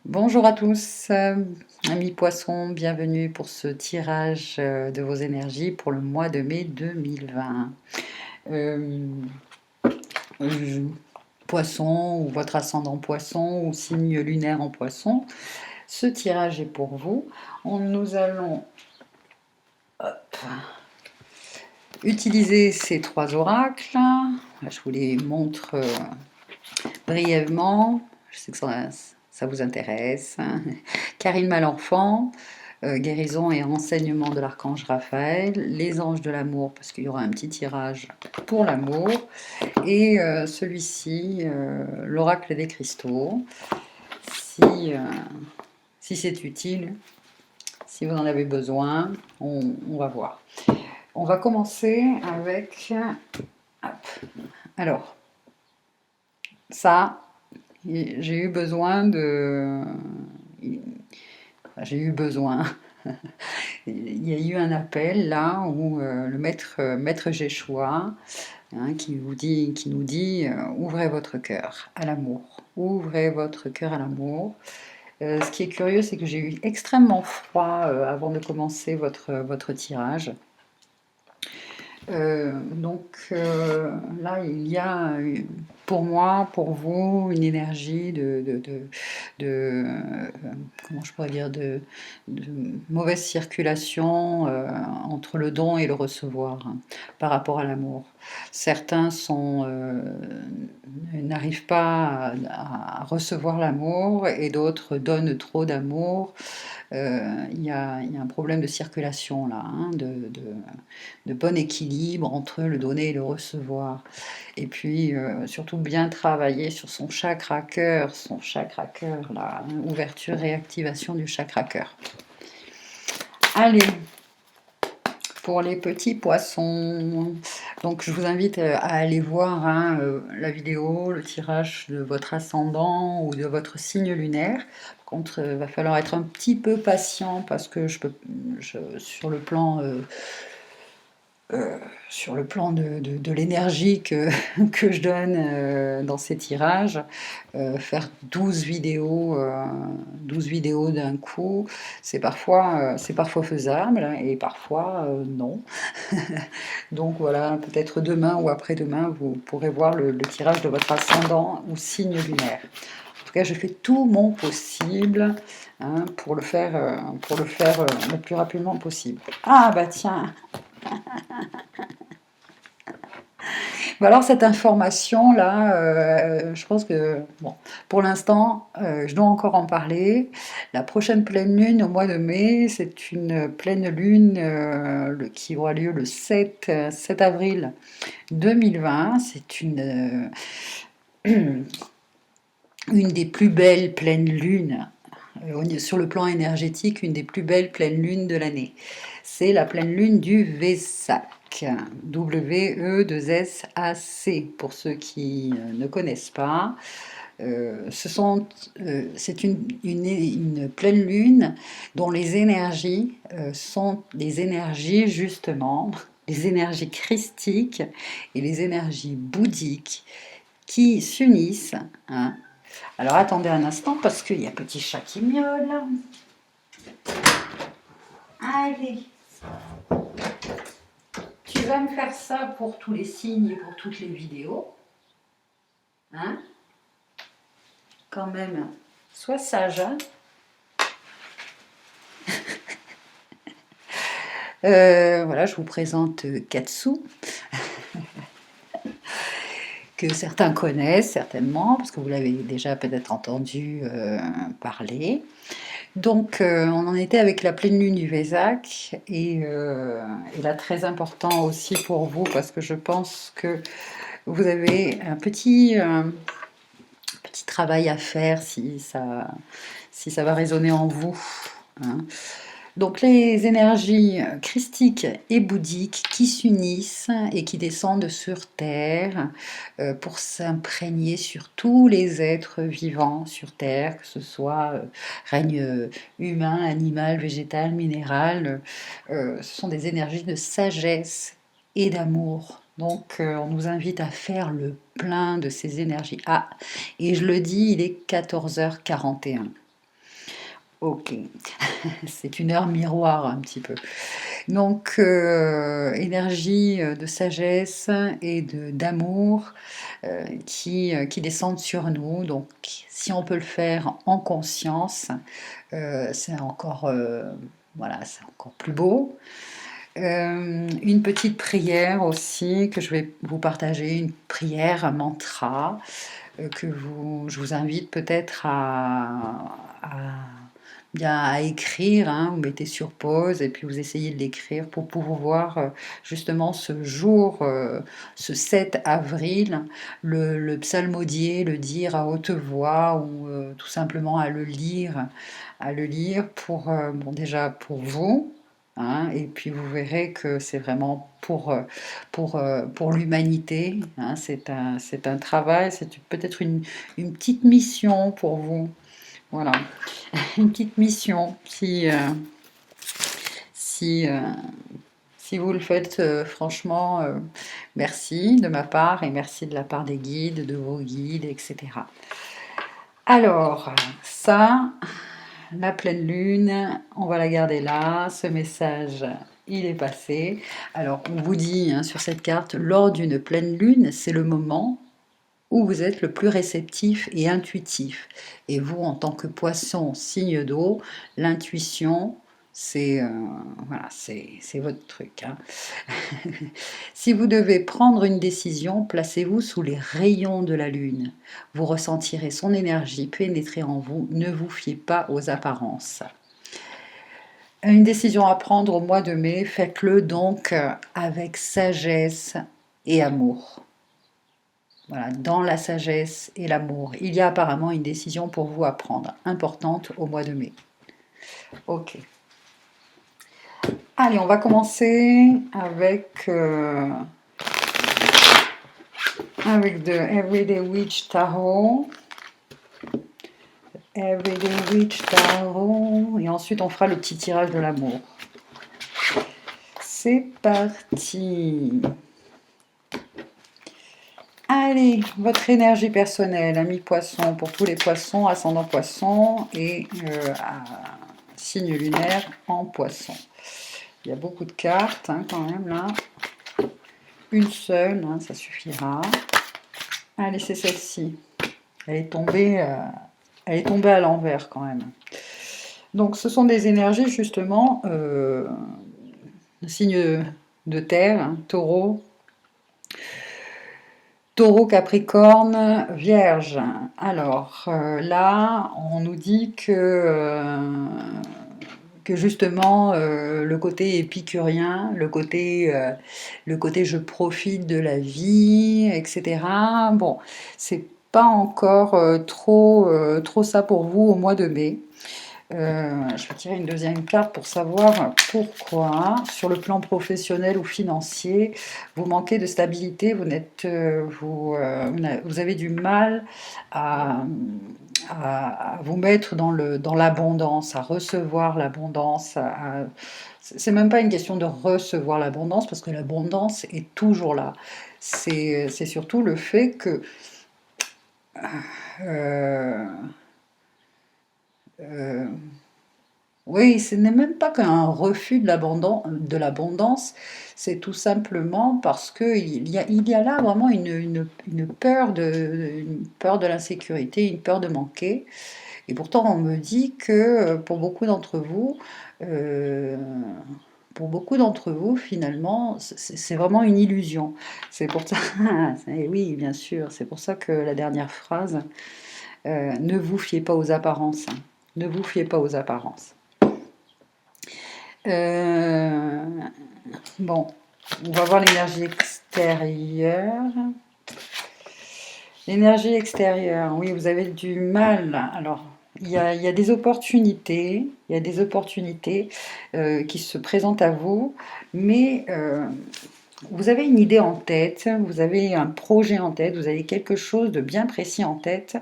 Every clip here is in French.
Bonjour à tous, amis poissons, bienvenue pour ce tirage de vos énergies pour le mois de mai 2020. Euh, je- Poisson ou votre ascendant poisson ou signe lunaire en poisson, ce tirage est pour vous. Nous allons utiliser ces trois oracles. Je vous les montre brièvement. Je sais que ça vous intéresse. Karine Malenfant, guérison et enseignement de l'archange Raphaël, les anges de l'amour, parce qu'il y aura un petit tirage pour l'amour, et celui-ci, l'oracle des cristaux. Si, si c'est utile, si vous en avez besoin, on va voir. On va commencer avec... Hop. Alors, ça, j'ai eu besoin de... J'ai eu besoin. Il y a eu un appel là où le maître Jéchoua qui nous dit ouvrez votre cœur à l'amour. Ouvrez votre cœur à l'amour. Ce qui est curieux, c'est que j'ai eu extrêmement froid avant de commencer votre tirage. Là, il y a pour moi, pour vous, une énergie comment je pourrais dire, de mauvaise circulation entre le don et le recevoir par rapport à l'amour. Certains n'arrivent pas à recevoir l'amour et d'autres donnent trop d'amour. Il y a un problème de circulation là, de bon équilibre entre le donner et le recevoir. Et puis surtout bien travailler sur son chakra cœur, là, ouverture, réactivation du chakra cœur. Allez, pour les petits poissons. Donc je vous invite à aller voir la vidéo, le tirage de votre ascendant ou de votre signe lunaire. Par contre, il va falloir être un petit peu patient parce que sur le plan de l'énergie que je donne dans ces tirages, faire 12 vidéos d'un coup, c'est parfois faisable et parfois non. Donc voilà, peut-être demain ou après-demain, vous pourrez voir le tirage de votre ascendant ou signe lunaire. En tout cas, je fais tout mon possible pour le faire, le plus rapidement possible. Ah bah tiens. Bah alors cette information-là, je pense que, bon, pour l'instant, je dois encore en parler. La prochaine pleine lune au mois de mai, c'est une pleine lune qui aura lieu le 7 avril 2020. C'est une des plus belles pleines lunes, sur le plan énergétique, une des plus belles pleines lunes de l'année. C'est la pleine lune du Vesak. W-E-2-S-A-C, pour ceux qui ne connaissent pas. C'est une pleine lune dont les énergies sont des énergies justement, les énergies christiques et les énergies bouddhiques qui s'unissent. Alors attendez un instant parce qu'il y a petit chat qui miaule. Allez, tu vas me faire ça pour tous les signes et pour toutes les vidéos. Hein? Quand même, sois sage. Hein. Voilà, je vous présente Katsu, que certains connaissent certainement, parce que vous l'avez déjà peut-être entendu parler. Donc, on en était avec la pleine lune du Vésac, et là, très important aussi pour vous, parce que je pense que vous avez un petit travail à faire si ça va résonner en vous. Hein. Donc les énergies christiques et bouddhiques qui s'unissent et qui descendent sur Terre pour s'imprégner sur tous les êtres vivants sur Terre, que ce soit règne humain, animal, végétal, minéral. Ce sont des énergies de sagesse et d'amour. Donc on nous invite à faire le plein de ces énergies. Ah, et je le dis, il est 14h41. Ok, c'est une heure miroir un petit peu. Donc, énergie de sagesse et d'amour qui descendent sur nous. Donc, si on peut le faire en conscience, c'est encore, voilà, c'est encore plus beau. Une petite prière aussi que je vais vous partager, une prière, un mantra je vous invite peut-être bien à écrire, hein. Vous mettez sur pause et puis vous essayez de l'écrire pour pouvoir justement ce jour, ce 7 avril, le psalmodier, le dire à haute voix ou tout simplement à le lire pour, bon, déjà pour vous. Hein, et puis vous verrez que c'est vraiment pour l'humanité. Hein, c'est un travail, c'est peut-être une petite mission pour vous. Voilà, une petite mission. Si, si vous le faites, franchement, merci de ma part et merci de la part des guides, de vos guides, etc. Alors, ça, la pleine lune, on va la garder là. Ce message, il est passé. Alors, on vous dit hein, sur cette carte, lors d'une pleine lune, c'est le moment où vous êtes le plus réceptif et intuitif. Et vous, en tant que poisson, signe d'eau, l'intuition, c'est voilà, c'est votre truc. Hein. Si vous devez prendre une décision, placez-vous sous les rayons de la lune. Vous ressentirez son énergie pénétrer en vous. Ne vous fiez pas aux apparences. Une décision à prendre au mois de mai, faites-le donc avec sagesse et amour. Voilà, dans la sagesse et l'amour. Il y a apparemment une décision pour vous à prendre, importante au mois de mai. Ok. Allez, on va commencer avec de Everyday Witch Tarot. Everyday Witch Tarot. Et ensuite, on fera le petit tirage de l'amour. C'est parti. Allez, votre énergie personnelle, ami poisson, pour tous les poissons, ascendant poisson et signe lunaire en poisson. Il y a beaucoup de cartes hein, quand même là. Une seule, hein, ça suffira. Allez, c'est celle-ci. Elle est tombée à l'envers quand même. Donc ce sont des énergies justement, signe de terre, hein, taureau, Taureau, Capricorne, Vierge. Alors là, on nous dit que justement le côté épicurien, le côté je profite de la vie, etc. Bon, c'est pas encore trop ça pour vous au mois de mai. Je vais tirer une deuxième carte pour savoir pourquoi, sur le plan professionnel ou financier, vous manquez de stabilité, vous avez du mal à, à vous mettre dans l'abondance, à recevoir l'abondance. C'est même pas une question de recevoir l'abondance, parce que l'abondance est toujours là. C'est surtout le fait que... euh, euh, Oui, ce n'est même pas qu'un refus de l'abondance, c'est tout simplement parce qu'il y a là vraiment une peur de l'insécurité, une peur de manquer. Et pourtant, on me dit que euh, pour beaucoup d'entre vous, finalement, c'est vraiment une illusion. C'est pour ça, et oui, bien sûr, c'est pour ça que la dernière phrase, ne vous fiez pas aux apparences. Hein. Ne vous fiez pas aux apparences. Euh, bon, on va voir l'énergie extérieure. L'énergie extérieure, oui, vous avez du mal. Alors, il y a des opportunités, il y a des opportunités qui se présentent à vous, mais vous avez une idée en tête, vous avez un projet en tête, vous avez quelque chose de bien précis en tête,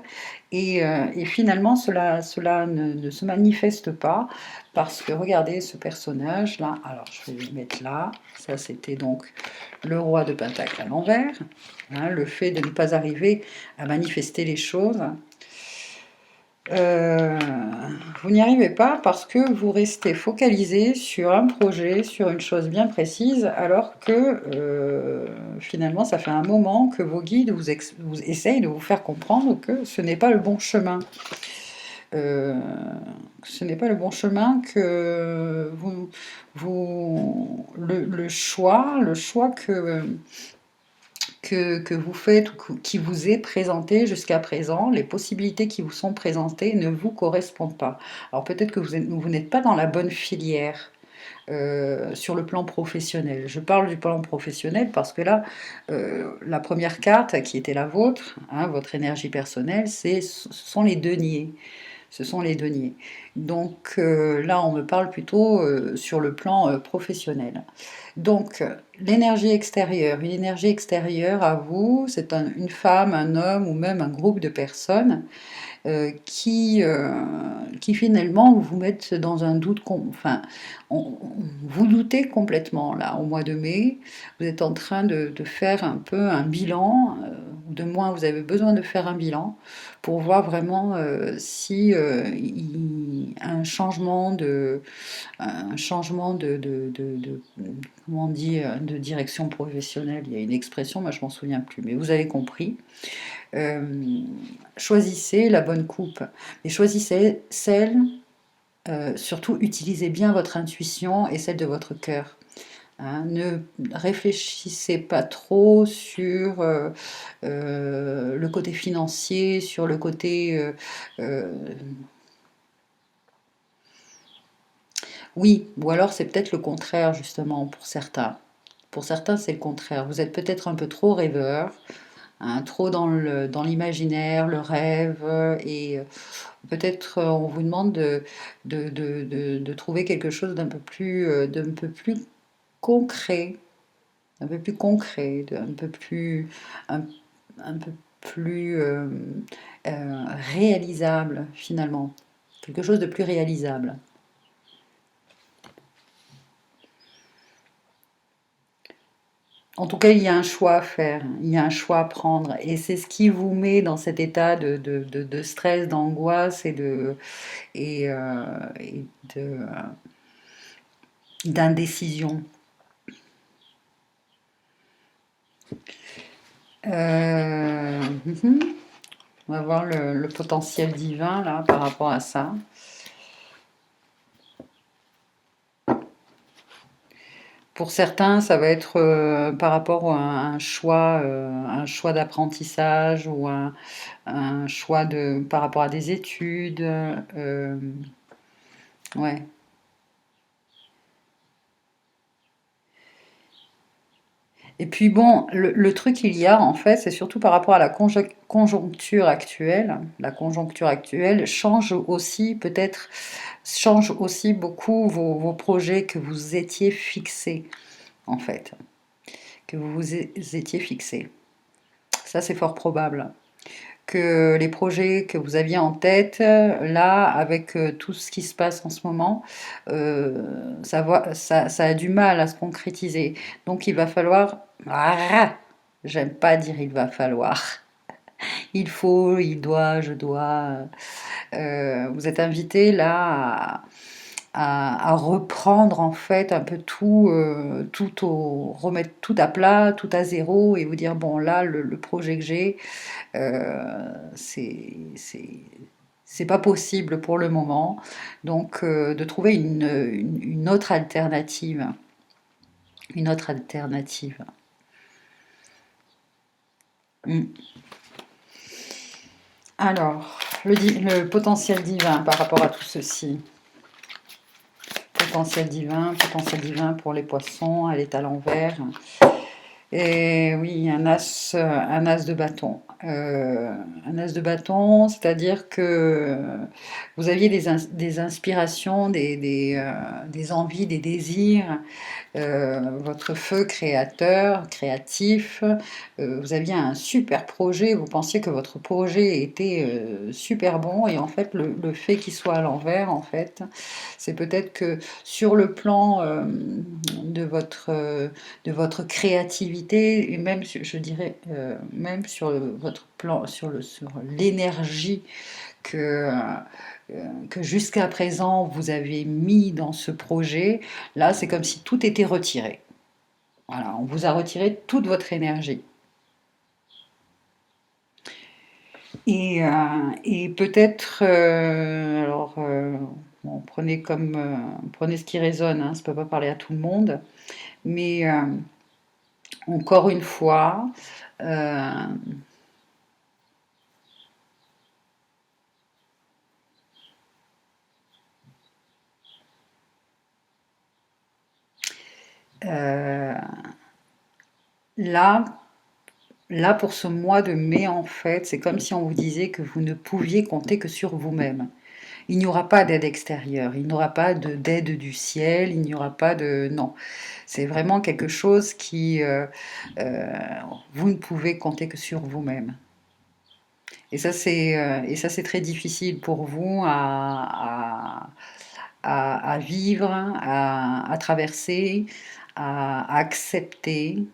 et finalement cela ne se manifeste pas, parce que regardez ce personnage-là, alors je vais le mettre là, ça c'était donc le roi de Pentacle à l'envers, hein, le fait de ne pas arriver à manifester les choses. Euh, vous n'y arrivez pas parce que vous restez focalisé sur un projet, sur une chose bien précise, alors que finalement, ça fait un moment que vos guides vous essayent de vous faire comprendre que ce n'est pas le bon chemin. Euh, ce n'est pas le bon chemin, que le choix que vous faites ou qui vous est présenté jusqu'à présent, les possibilités qui vous sont présentées ne vous correspondent pas. Alors peut-être que vous n'êtes pas dans la bonne filière. Sur le plan professionnel. Je parle du plan professionnel parce que là, la première carte qui était la vôtre, hein, votre énergie personnelle, ce sont les deniers. Ce sont les deniers. Donc là, on me parle plutôt sur le plan professionnel. Donc, une énergie extérieure à vous, c'est une femme, un homme ou même un groupe de personnes qui finalement vous mettent dans un doute, enfin, vous doutez complètement là, au mois de mai, vous êtes en train de faire un peu un bilan, ou de moins vous avez besoin de faire un bilan pour voir vraiment si un changement comment on dit, de direction professionnelle, il y a une expression, moi je m'en souviens plus, mais vous avez compris. Euh, Choisissez la bonne coupe, mais choisissez celle, surtout utilisez bien votre intuition et celle de votre cœur. Hein. Ne réfléchissez pas trop sur le côté financier, sur le côté... oui, ou alors c'est peut-être le contraire justement pour certains. Pour certains, c'est le contraire. Vous êtes peut-être un peu trop rêveur, hein, trop dans l'imaginaire, le rêve, et peut-être on vous demande de trouver quelque chose d'un peu plus concret, un peu plus concret, un, un peu plus réalisable finalement, quelque chose de plus réalisable. En tout cas, il y a un choix à faire, il y a un choix à prendre, et c'est ce qui vous met dans cet état de stress, d'angoisse et d'indécision. Mhm. On va voir le potentiel divin là par rapport à ça. Pour certains, ça va être par rapport à un choix d'apprentissage ou un choix par rapport à des études. Ouais. Et puis bon, le truc qu'il y a en fait, c'est surtout par rapport à la conjoncture actuelle. La conjoncture actuelle change aussi beaucoup vos projets que vous étiez fixés en fait, que vous vous étiez fixés. Ça, c'est fort probable. Que les projets que vous aviez en tête, là, avec tout ce qui se passe en ce moment, ça a du mal à se concrétiser. Donc il va falloir... Ah, j'aime pas dire il va falloir. Il faut, il doit, je dois. Vous êtes invité là à reprendre en fait un peu remettre tout à plat, tout à zéro et vous dire bon là le projet que j'ai c'est pas possible pour le moment. Donc, de trouver une autre alternative. Une autre alternative. Mm. Alors, le potentiel divin par rapport à tout ceci. Potentiel divin pour les poissons, elle est à l'envers. Et oui, un as de bâton. Un as de bâton, c'est-à-dire que vous aviez des inspirations, des envies, des désirs, votre feu créateur, créatif, vous aviez un super projet, vous pensiez que votre projet était super bon, et en fait, le fait qu'il soit à l'envers, en fait, c'est peut-être que sur le plan de votre créativité, et même, je dirais, même sur votre plan, sur l'énergie que, que jusqu'à présent vous avez mis dans ce projet, là c'est comme si tout était retiré. Voilà, on vous a retiré toute votre énergie. Et peut-être, alors, bon, prenez ce qui résonne, hein, ça ne peut pas parler à tout le monde, mais encore une fois, euh, euh, là, là, pour ce mois de mai, en fait, c'est comme si on vous disait que vous ne pouviez compter que sur vous-même. Il n'y aura pas d'aide extérieure, il n'y aura pas d'aide du ciel, il n'y aura pas de... Non, c'est vraiment quelque chose qui... euh, vous ne pouvez compter que sur vous-même. Et ça, c'est très difficile pour vous à vivre, à traverser, à accepter,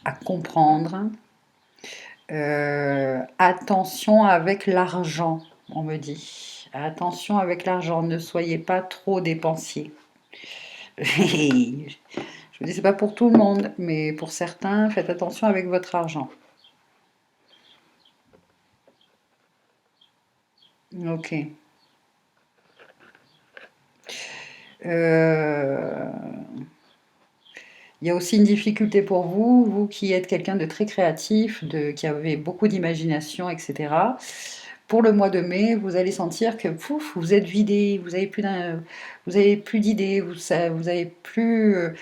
à comprendre. Attention avec l'argent, on me dit. Attention avec l'argent, ne soyez pas trop dépensier. Je vous dis, c'est pas pour tout le monde, mais pour certains, faites attention avec votre argent. Ok. Euh, Il y a aussi une difficulté pour vous, vous qui êtes quelqu'un de très créatif, qui avez beaucoup d'imagination, etc. Pour le mois de mai, vous allez sentir que pouf, vous êtes vidé, vous avez plus d'idées, vous savez plus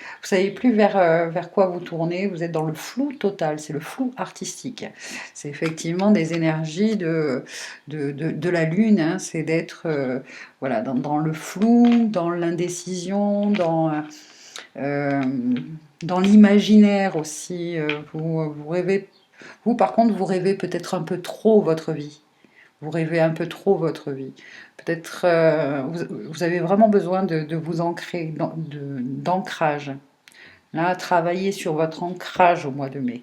vers quoi vous tourner, vous êtes dans le flou total, c'est le flou artistique. C'est effectivement des énergies de la lune, hein, c'est d'être voilà, dans le flou, dans l'indécision, euh, dans l'imaginaire aussi. Vous rêvez, vous par contre, vous rêvez peut-être un peu trop votre vie. Vous rêvez un peu trop votre vie. Peut-être vous avez vraiment besoin de vous ancrer, d'ancrage. Là, travaillez sur votre ancrage au mois de mai.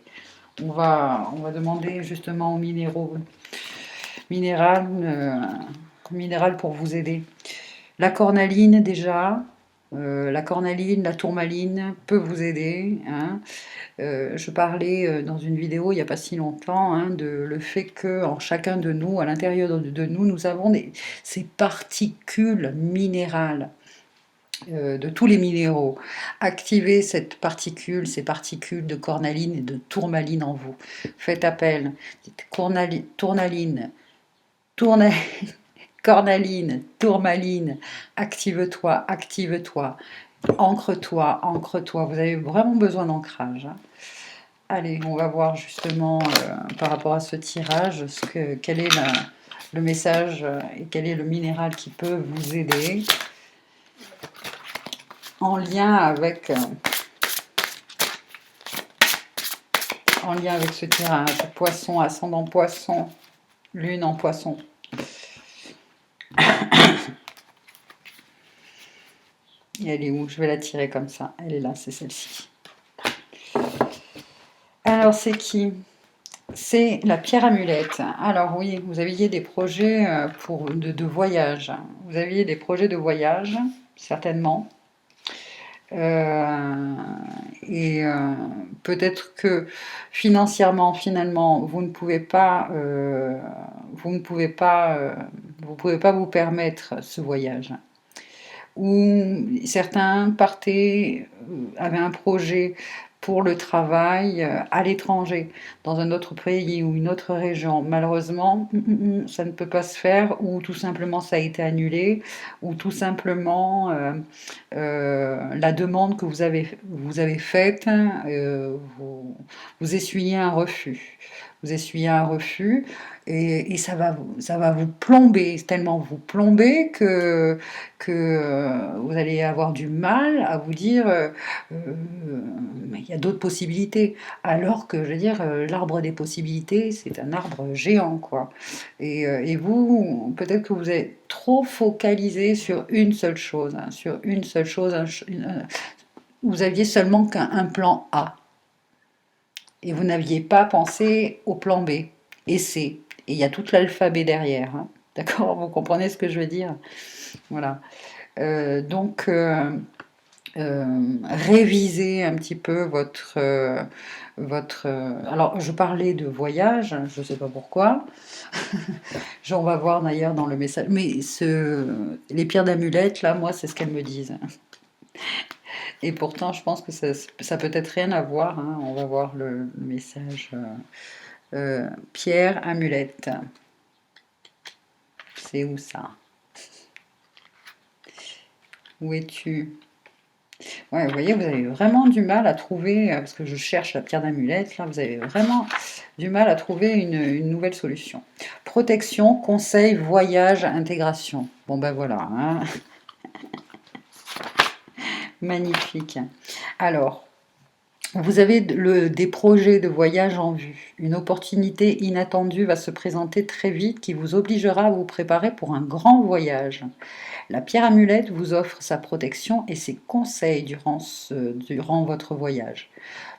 On va demander justement aux minéral, minéral pour vous aider. La cornaline déjà, la cornaline, la tourmaline peut vous aider, hein. Je parlais dans une vidéo il n'y a pas si longtemps, hein, de le fait que en chacun de nous, à l'intérieur de nous, nous avons ces particules minérales de tous les minéraux. Activez ces particules de cornaline et de tourmaline en vous. Faites appel. Dites tournaline, tournaline, cornaline, tourmaline, active-toi, active-toi. Ancre-toi, ancre-toi. Vous avez vraiment besoin d'ancrage, hein. Allez, on va voir justement par rapport à ce tirage quel est le message et quel est le minéral qui peut vous aider en lien avec, ce tirage. Poisson, ascendant poisson, lune en poisson. Et elle est où? Je vais la tirer comme ça. Elle est là, c'est celle-ci. Alors, c'est qui? C'est la pierre amulette. Alors oui, vous aviez des projets de voyage. Vous aviez des projets de voyage, certainement. Euh, et peut-être que financièrement, finalement, vous pouvez pas vous permettre ce voyage. Ou certains avaient un projet pour le travail à l'étranger, dans un autre pays ou une autre région. Malheureusement, ça ne peut pas se faire, ou tout simplement ça a été annulé, ou tout simplement la demande que vous avez faite, vous essuyez un refus. Vous essuyez un refus et ça va vous plomber, tellement vous plomber que vous allez avoir du mal à vous dire mais il y a d'autres possibilités. Alors que, je veux dire, l'arbre des possibilités, c'est un arbre géant, quoi. Et vous, peut-être que vous êtes trop focalisé sur une seule chose, hein, sur une seule chose. Vous aviez seulement qu'un plan A. Et vous n'aviez pas pensé au plan B et C. Et il y a tout l'alphabet derrière, hein. D'accord? Vous comprenez ce que je veux dire? Voilà. Donc, réviser un petit peu alors, je parlais de voyage, je ne sais pas pourquoi. On va voir d'ailleurs dans le message. Mais les pierres d'amulette, là, moi, c'est ce qu'elles me disent. Et pourtant, je pense que ça peut être rien à voir, hein. On va voir le message. Pierre amulette. C'est où ça? Où es-tu? Ouais, vous voyez, vous avez vraiment du mal à trouver, parce que je cherche la pierre d'amulette, là, vous avez vraiment du mal à trouver une nouvelle solution. Protection, conseil, voyage, intégration. Bon ben voilà, hein. Magnifique. Alors, vous avez des projets de voyage en vue. Une opportunité inattendue va se présenter très vite qui vous obligera à vous préparer pour un grand voyage. La pierre amulette vous offre sa protection et ses conseils durant votre voyage.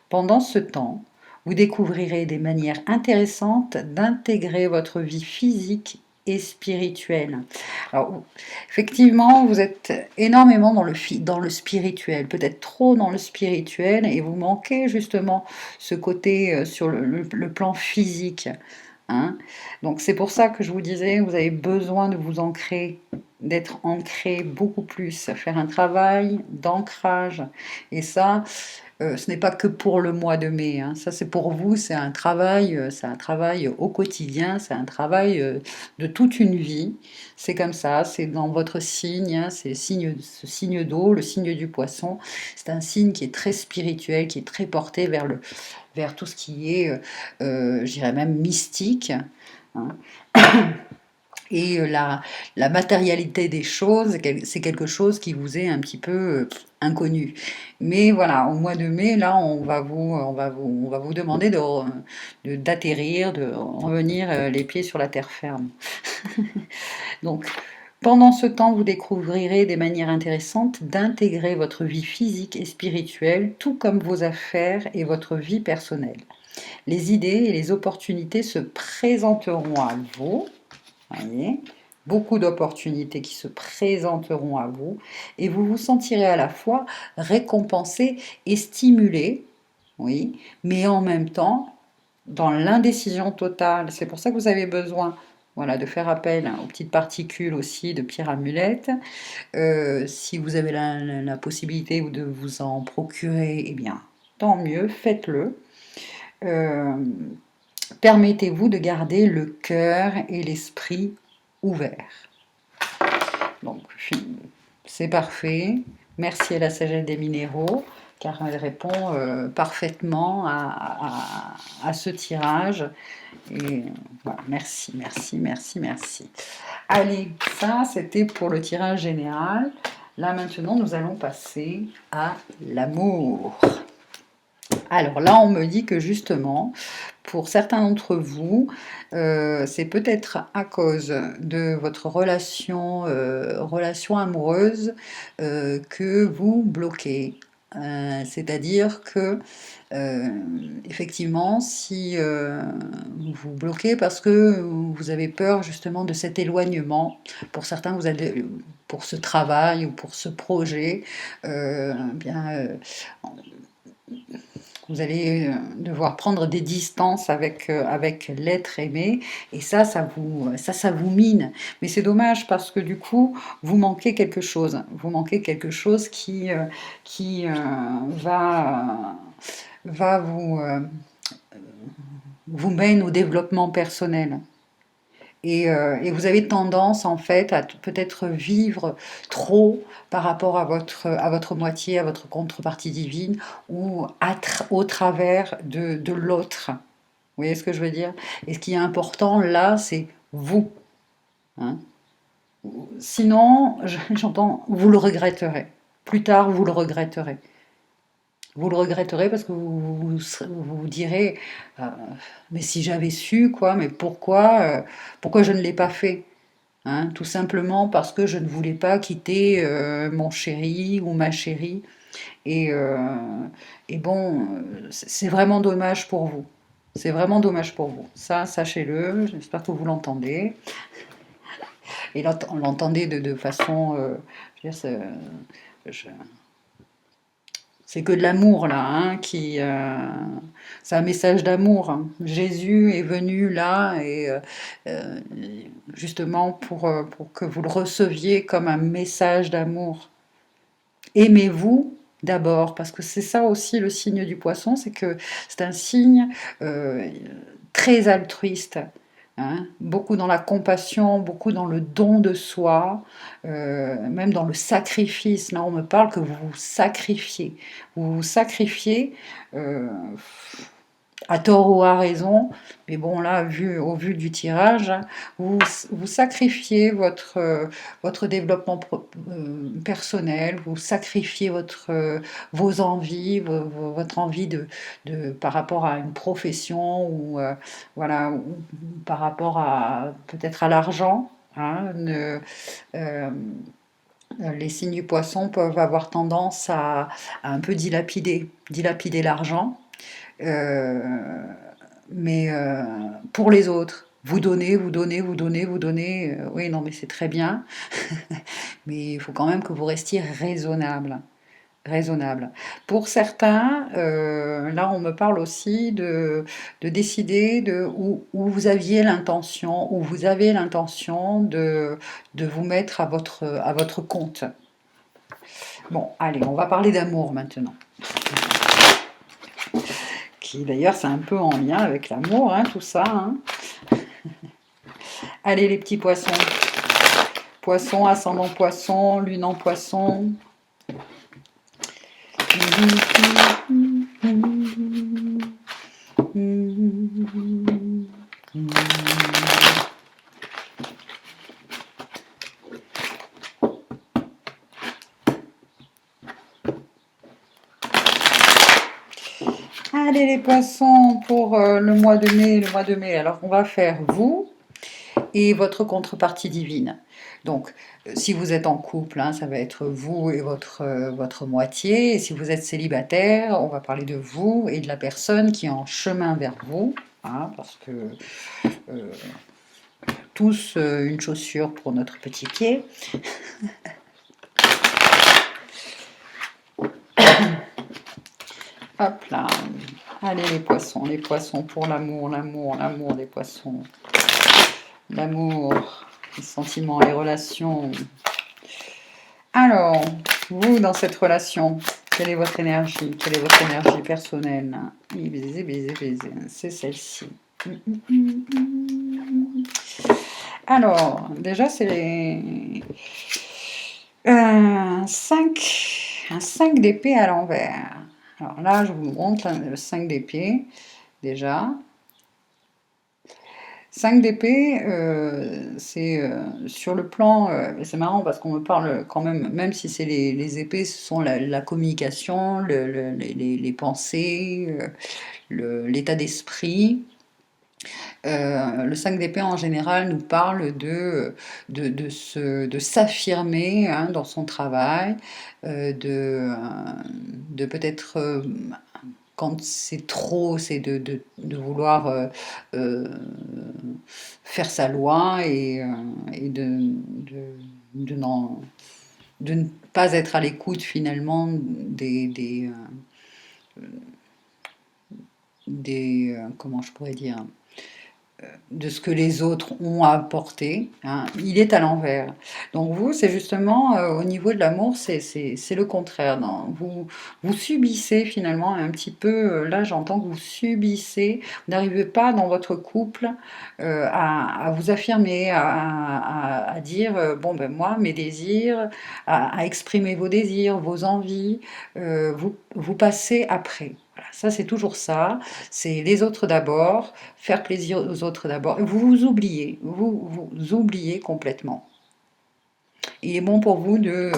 Pendant ce temps, vous découvrirez des manières intéressantes d'intégrer votre vie physique et spirituelle. Alors, effectivement, vous êtes énormément dans le spirituel, peut-être trop dans le spirituel, et vous manquez justement ce côté sur le plan physique, hein. Donc c'est pour ça que je vous disais, vous avez besoin de vous ancrer, d'être ancré beaucoup plus, faire un travail d'ancrage. Et ça, ce n'est pas que pour le mois de mai, hein. Ça, c'est pour vous, c'est un travail au quotidien, c'est un travail de toute une vie. C'est comme ça, c'est dans votre signe, hein, c'est ce signe d'eau, le signe du poisson. C'est un signe qui est très spirituel, qui est très porté vers tout ce qui est, je dirais même mystique, hein. Et la matérialité des choses, c'est quelque chose qui vous est un petit peu inconnu. Mais voilà, au mois de mai, là, on va vous demander d'atterrir, de revenir les pieds sur la terre ferme. Donc, pendant ce temps, vous découvrirez des manières intéressantes d'intégrer votre vie physique et spirituelle, tout comme vos affaires et votre vie personnelle. Les idées et les opportunités se présenteront à vous. Voyez, beaucoup d'opportunités qui se présenteront à vous et vous vous sentirez à la fois récompensé et stimulé, oui, mais en même temps dans l'indécision totale. C'est pour ça que vous avez besoin, voilà, de faire appel aux petites particules aussi de pierre amulette. Si vous avez la possibilité de vous en procurer, eh bien, tant mieux, faites-le. Euh, Permettez-vous de garder le cœur et l'esprit ouverts. Donc, c'est parfait. Merci à la sagesse des minéraux, car elle répond parfaitement à ce tirage. Et voilà, merci, merci, merci, merci. Allez, ça, c'était pour le tirage général. Là, maintenant, nous allons passer à l'amour. Alors là, on me dit que justement, pour certains d'entre vous, c'est peut-être à cause de votre relation amoureuse que vous bloquez. C'est-à-dire que, effectivement, si vous bloquez parce que vous avez peur justement de cet éloignement, pour certains, vous allez, pour ce travail ou pour ce projet, bien, vous allez devoir prendre des distances avec l'être aimé, et ça vous mine. Mais c'est dommage parce que du coup, vous manquez quelque chose. Vous manquez quelque chose qui va vous mène au développement personnel. Et vous avez tendance en fait à peut-être vivre trop par rapport à votre moitié, à votre contrepartie divine, ou au travers de l'autre. Vous voyez ce que je veux dire? Et ce qui est important là, c'est vous, hein. Sinon, j'entends, vous le regretterez. Plus tard, vous le regretterez. Vous le regretterez parce que vous direz, mais si j'avais su, quoi, mais pourquoi je ne l'ai pas fait? Hein, tout simplement parce que je ne voulais pas quitter mon chéri ou ma chérie. Et, euh, et bon, c'est vraiment dommage pour vous. C'est vraiment dommage pour vous. Ça, sachez-le, j'espère que vous l'entendez. Et là, on l'entendait de façon, je veux dire, je- c'est que de l'amour là, hein, c'est un message d'amour, hein. Jésus est venu là et euh, justement pour que vous le receviez comme un message d'amour. Aimez-vous d'abord, parce que c'est ça aussi le signe du poisson, c'est que c'est un signe euh, très altruiste, hein, beaucoup dans la compassion, beaucoup dans le don de soi, même dans le sacrifice. Là, on me parle que vous vous sacrifiez euh, à tort ou à raison, mais bon là, au vu du tirage, vous, vous sacrifiez votre développement personnel, vous sacrifiez vos envies, votre envie par rapport à une profession ou, voilà, ou par rapport à peut-être à l'argent. Hein, les signes du poisson peuvent avoir tendance à un peu dilapider l'argent. Euh, mais pour les autres, vous donnez, vous donnez, vous donnez, vous donnez. Oui, non, mais c'est très bien. Mais il faut quand même que vous restiez raisonnable. Raisonnable. Pour certains, là on me parle aussi de décider où vous aviez l'intention, où vous avez l'intention de vous mettre à votre compte. Bon, allez, on va parler d'amour maintenant. Qui d'ailleurs c'est un peu en lien avec l'amour, hein, tout ça. Hein. Allez les petits poissons. Poisson, ascendant poisson, lune en poisson. Allez les poissons pour le mois de mai. Le mois de mai, alors on va faire vous et votre contrepartie divine. Donc, si vous êtes en couple, hein, ça va être vous et votre moitié. Et si vous êtes célibataire, on va parler de vous et de la personne qui est en chemin vers vous. Hein, parce que euh, tous une chaussure pour notre petit pied. Hop là. Allez les poissons pour l'amour, l'amour, l'amour des poissons. L'amour, les sentiments, les relations. Alors, vous, dans cette relation, quelle est votre énergie? Quelle est votre énergie personnelle? Baiser, baiser, baiser. C'est celle-ci. Alors, déjà, c'est un 5 d'épée à l'envers. Alors là, je vous montre le 5 d'épée, déjà. 5 d'épée, c'est sur le plan, c'est marrant parce qu'on me parle quand même, même si c'est les épées, ce sont la communication, les pensées, l'état d'esprit. Le 5 d'épée en général nous parle de s'affirmer, hein, dans son travail, de peut-être quand c'est trop, c'est de vouloir euh, faire sa loi et de ne pas être à l'écoute finalement comment je pourrais dire, de ce que les autres ont apporté, hein, il est à l'envers. Donc vous, c'est justement au niveau de l'amour, c'est le contraire. Non, vous subissez finalement un petit peu, là j'entends que vous subissez, vous n'arrivez pas dans votre couple à vous affirmer, à dire, bon ben moi, mes désirs, à exprimer vos désirs, vos envies, vous passez après. Voilà, ça c'est toujours ça, c'est les autres d'abord, faire plaisir aux autres d'abord. Vous oubliez complètement. Il est bon pour vous de...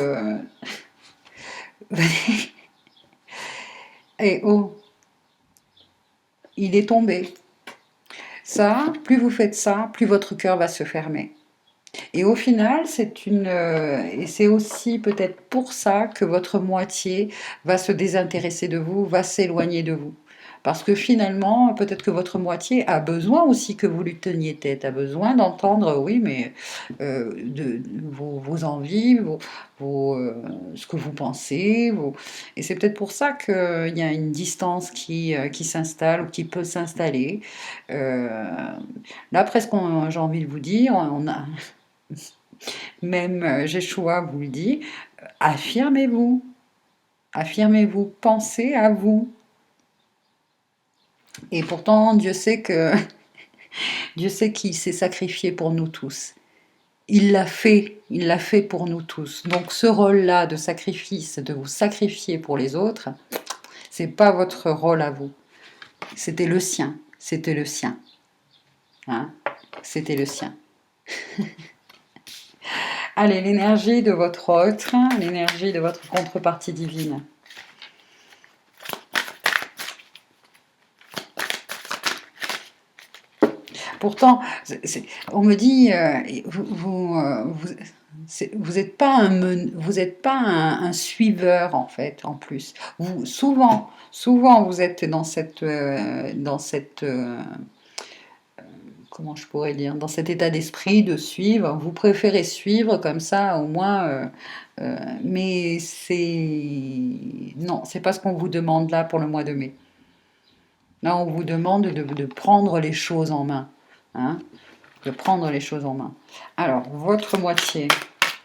Et oh, il est tombé. Ça, plus vous faites ça, plus votre cœur va se fermer. Et au final, et c'est aussi peut-être pour ça que votre moitié va se désintéresser de vous, va s'éloigner de vous. Parce que finalement, peut-être que votre moitié a besoin aussi que vous lui teniez tête, a besoin d'entendre, oui, mais vos envies, ce que vous pensez. Et c'est peut-être pour ça qu'il y a une distance qui s'installe ou qui peut s'installer. Euh, Là, presque, j'ai envie de vous dire, on a, même Yeshua vous le dit, affirmez-vous, affirmez-vous, pensez à vous. Et pourtant, Dieu sait qu'il s'est sacrifié pour nous tous. Il l'a fait pour nous tous. Donc ce rôle-là de sacrifice, de vous sacrifier pour les autres, c'est pas votre rôle à vous. C'était le sien. C'était le sien. Hein, c'était le sien. Allez, l'énergie de votre autre, l'énergie de votre contrepartie divine. Pourtant, on me dit, vous n'êtes pas vous êtes pas un suiveur en fait, en plus. Souvent, vous êtes dans cette comment je pourrais dire, dans cet état d'esprit de suivre. Vous préférez suivre comme ça, au moins. Mais non, c'est pas ce qu'on vous demande là pour le mois de mai. Là, on vous demande de prendre les choses en main. Hein, de prendre les choses en main. Alors, votre moitié,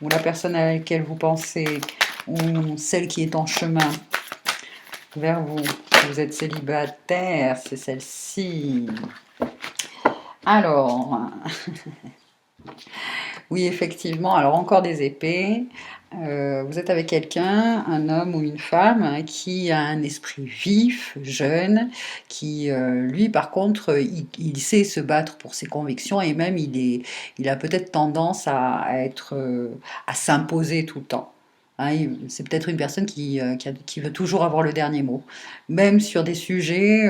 ou la personne à laquelle vous pensez, ou celle qui est en chemin vers vous, vous êtes célibataire, c'est celle-ci. Alors, oui, effectivement, alors encore des épées. Vous êtes avec quelqu'un, un homme ou une femme, hein, qui a un esprit vif, jeune, qui, lui, par contre, il sait se battre pour ses convictions et même il a peut-être tendance à s'imposer tout le temps. Hein, c'est peut-être une personne qui veut toujours avoir le dernier mot, même sur des sujets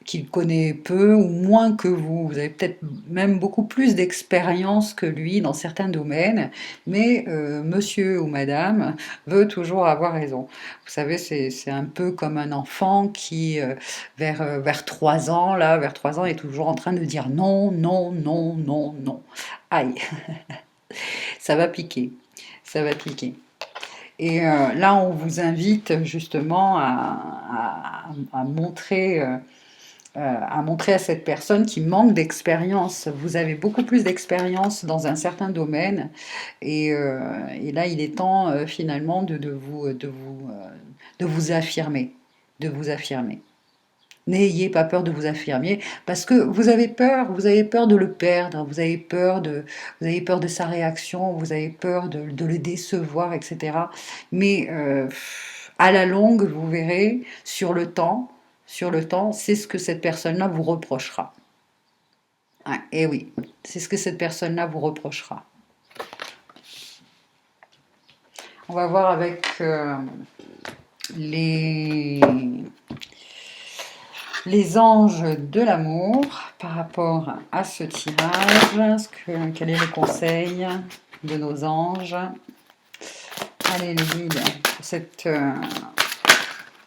qu'il connaît peu ou moins que vous. Vous avez peut-être même beaucoup plus d'expérience que lui dans certains domaines, mais monsieur ou madame veut toujours avoir raison. Vous savez, c'est un peu comme un enfant qui, vers 3 ans, là, vers 3 ans, est toujours en train de dire non, non, non, non, non. Aïe, ça va piquer, ça va piquer. Et là, on vous invite justement à montrer à montrer à cette personne qui manque d'expérience. Vous avez beaucoup plus d'expérience dans un certain domaine et là il est temps finalement de vous affirmer, de vous affirmer. N'ayez pas peur de vous affirmer parce que vous avez peur de le perdre, vous avez peur de sa réaction, vous avez peur de le décevoir, etc. Mais à la longue, vous verrez sur le temps, c'est ce que cette personne-là vous reprochera. Ah, et oui, c'est ce que cette personne-là vous reprochera. On va voir avec les anges de l'amour par rapport à ce tirage. Quel est le conseil de nos anges? Allez, les guides, cette...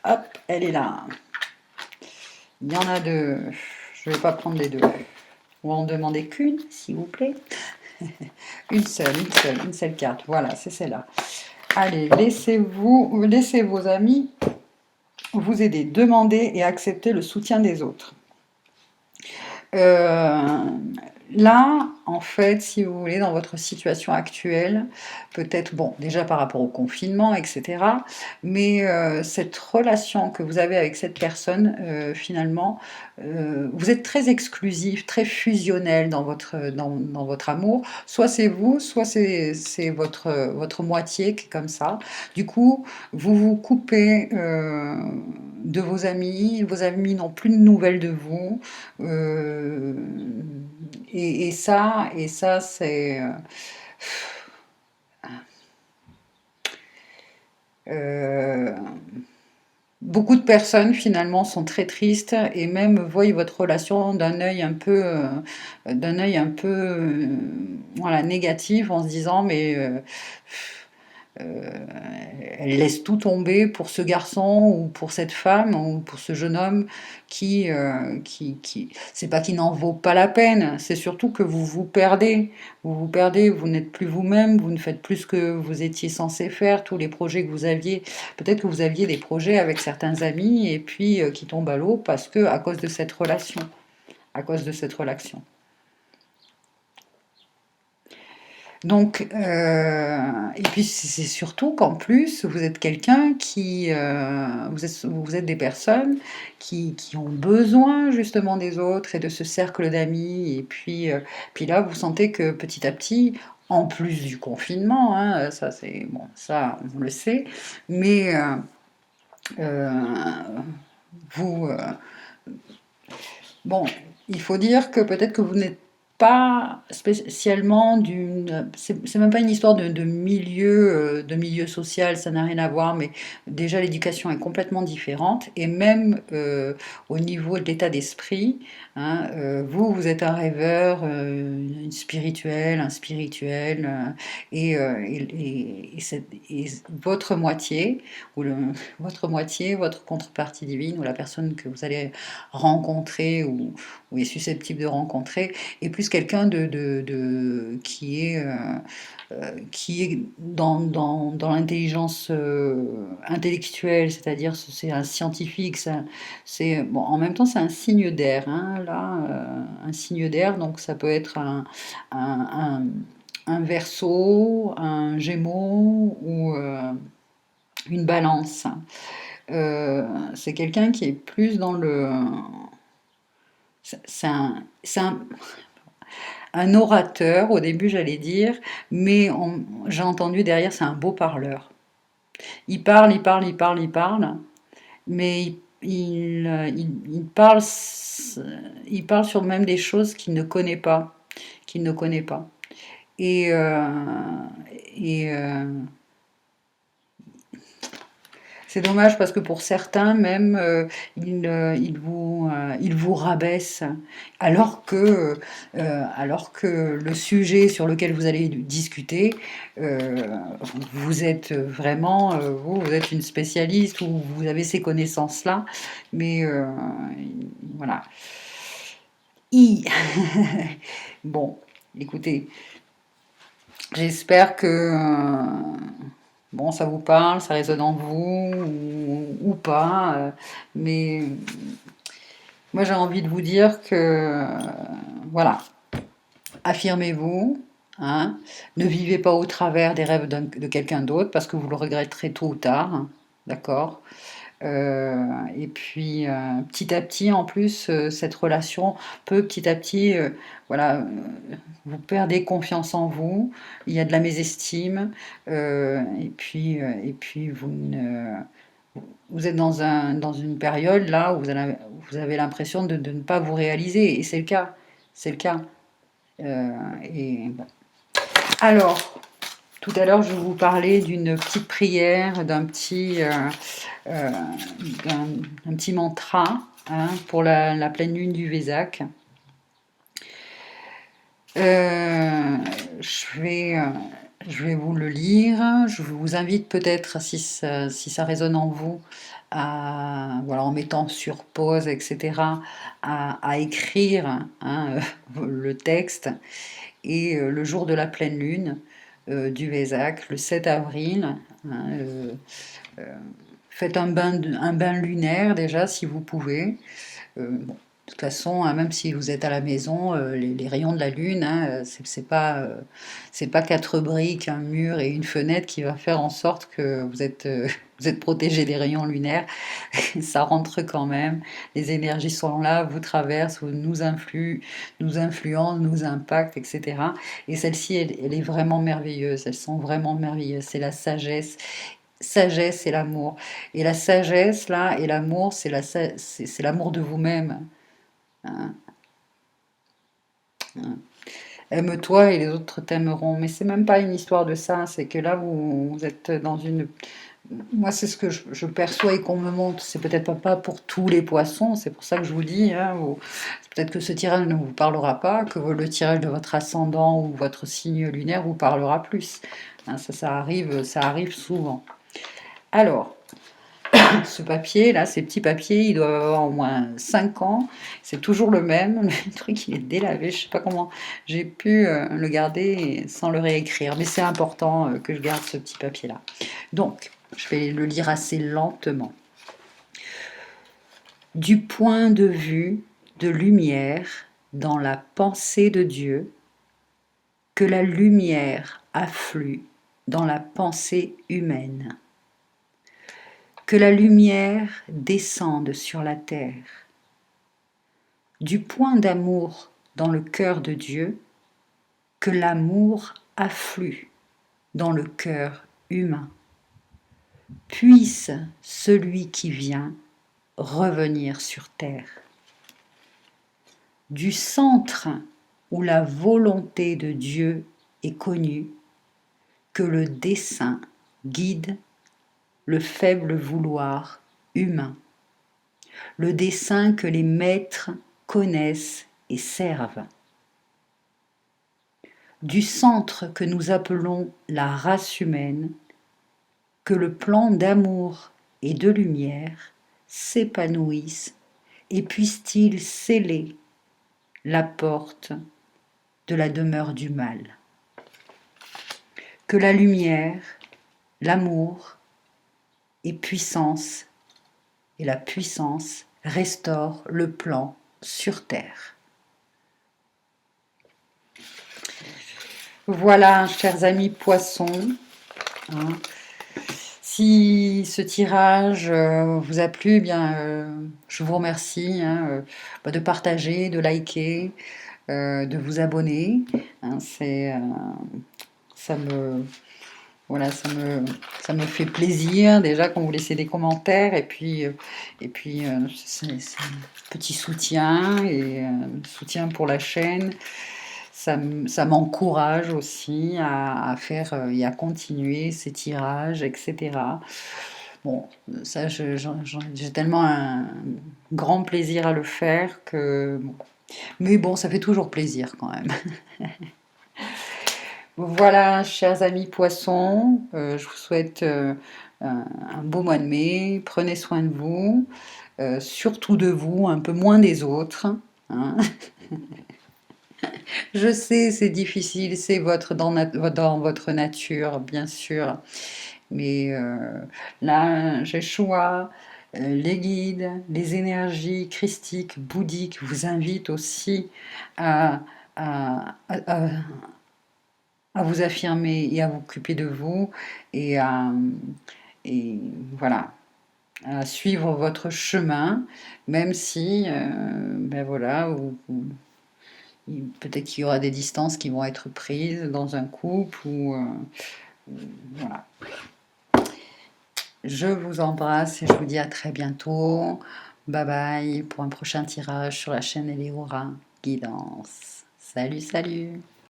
hop, elle est là. Il y en a deux. Je ne vais pas prendre les deux. On va en demander qu'une, s'il vous plaît. Une seule carte. Voilà, c'est celle-là. Allez, laissez vos amis vous aider. Demandez et acceptez le soutien des autres. Là, en fait, si vous voulez, dans votre situation actuelle, peut-être, bon, déjà par rapport au confinement, etc., mais cette relation que vous avez avec cette personne, finalement, vous êtes très exclusif, très fusionnel dans votre amour. Soit c'est vous, soit c'est votre moitié qui est comme ça. Du coup, vous vous coupez de vos amis n'ont plus de nouvelles de vous. Euh, et ça c'est... euh, beaucoup de personnes finalement sont très tristes et même voient votre relation d'un œil un peu voilà, négatif en se disant mais euh, elle laisse tout tomber pour ce garçon ou pour cette femme ou pour ce jeune homme c'est pas qu'il n'en vaut pas la peine, c'est surtout que vous vous perdez. Vous vous perdez, vous n'êtes plus vous-même, vous ne faites plus ce que vous étiez censé faire, tous les projets que vous aviez. Peut-être que vous aviez des projets avec certains amis et puis qui tombent à l'eau parce que à cause de cette relation. À cause de cette relation. Donc, et puis c'est surtout qu'en plus, vous êtes quelqu'un vous êtes des personnes qui ont besoin justement des autres et de ce cercle d'amis. Et puis là, vous sentez que petit à petit, en plus du confinement, hein, ça c'est bon, ça on le sait, mais euh, vous, bon, il faut dire que peut-être que vous n'êtes pas spécialement c'est même pas une histoire de milieu social, ça n'a rien à voir, mais déjà l'éducation est complètement différente, et même au niveau de l'état d'esprit, hein, vous êtes un rêveur, une spirituel, un spirituel, et votre moitié, votre moitié, votre contrepartie divine, ou la personne que vous allez rencontrer ou est susceptible de rencontrer, est plus quelqu'un qui est dans l'intelligence intellectuelle, c'est-à-dire c'est un scientifique, bon, en même temps c'est un signe d'air, hein, là, un signe d'air, donc ça peut être un, un, un Verseau, un Gémeaux ou une Balance. C'est quelqu'un qui est plus dans le c'est un orateur, au début j'allais dire, mais j'ai entendu derrière, c'est un beau parleur. Il parle, il parle, il parle, il parle, mais il parle sur même des choses qu'il ne connaît pas, qu'il ne connaît pas. Et, euh, et c'est dommage parce que pour certains même, ils vous rabaissent, alors que le sujet sur lequel vous allez discuter, vous êtes vraiment, vous êtes une spécialiste ou vous avez ces connaissances-là, mais voilà. I. Bon, écoutez, j'espère que bon, ça vous parle, ça résonne en vous ou pas, mais moi j'ai envie de vous dire que voilà, affirmez-vous, hein, ne vivez pas au travers des rêves de quelqu'un d'autre parce que vous le regretterez tôt ou tard, hein, d'accord? Et puis petit à petit, en plus, cette relation peut petit à petit, voilà, vous perdez confiance en vous, il y a de la mésestime, et puis vous êtes dans une période là où vous avez l'impression de ne pas vous réaliser, et c'est le cas, c'est le cas. Et bon. Alors, tout à l'heure, je vous parlais d'une petite prière, euh, un petit mantra, hein, pour la pleine lune du Vésac. Euh, je vais, euh, je vais vous le lire. Je vous invite peut-être, si ça résonne en vous, voilà, en mettant sur pause, etc., à écrire, hein, le texte. Et le jour de la pleine lune du Vésac, le 7 avril, hein, faites un bain lunaire déjà si vous pouvez. Bon, de toute façon, hein, même si vous êtes à la maison, les rayons de la lune, hein, c'est pas quatre briques, un mur et une fenêtre qui va faire en sorte que vous êtes protégé des rayons lunaires. Ça rentre quand même. Les énergies sont là, vous traversent, nous influencent, nous impactent, etc. Et celle-ci, elle est vraiment merveilleuse. Elles sont vraiment merveilleuses. C'est la sagesse et l'amour. Et la sagesse, là, et l'amour, c'est l'amour de vous-même, hein, hein. Aime-toi et les autres t'aimeront. Mais c'est même pas une histoire de ça. C'est que là, vous êtes dans une. Moi, c'est ce que je perçois et qu'on me montre. C'est peut-être pas pour tous les poissons. C'est pour ça que je vous dis, hein, peut-être que ce tirage ne vous parlera pas, que le tirage de votre ascendant ou votre signe lunaire vous parlera plus, hein, ça arrive souvent. Alors, ce papier, là, ces petits papiers, ils doivent avoir au moins 5 ans. C'est toujours le même. Le truc, il est délavé. Je sais pas comment j'ai pu le garder sans le réécrire. Mais c'est important que je garde ce petit papier-là. Donc, je vais le lire assez lentement. Du point de vue de lumière dans la pensée de Dieu, que la lumière afflue dans la pensée humaine. Que la lumière descende sur la terre. Du point d'amour dans le cœur de Dieu, que l'amour afflue dans le cœur humain. Puisse celui qui vient revenir sur terre. Du centre où la volonté de Dieu est connue, que le dessein guide le faible vouloir humain, le dessein que les maîtres connaissent et servent. Du centre que nous appelons la race humaine, que le plan d'amour et de lumière s'épanouisse et puisse-t-il sceller la porte de la demeure du mal. Que la lumière, l'amour et la puissance restaurent le plan sur terre. Voilà, chers amis poissons, hein. Si ce tirage vous a plu, eh bien, je vous remercie de partager, de liker, de vous abonner. Hein, ça me, voilà, ça me fait plaisir déjà quand vous laissez des commentaires et puis c'est un petit soutien et soutien pour la chaîne. Ça m'encourage aussi à faire et à continuer ces tirages, etc. Bon, ça, j'ai tellement un grand plaisir à le faire que... Bon. Mais bon, ça fait toujours plaisir quand même. Voilà, chers amis poissons, je vous souhaite un beau mois de mai. Prenez soin de vous, surtout de vous, un peu moins des autres. Hein. Je sais, c'est difficile, c'est dans votre nature, bien sûr. Mais là, Yeshua, les guides, les énergies christiques, bouddhiques vous invitent aussi à, à, à, à vous affirmer et à vous occuper de vous et et voilà, à suivre votre chemin, même si, ben voilà, peut-être qu'il y aura des distances qui vont être prises dans un couple ou voilà. Je vous embrasse et je vous dis à très bientôt. Bye bye pour un prochain tirage sur la chaîne Eleora Guidance. Salut, salut!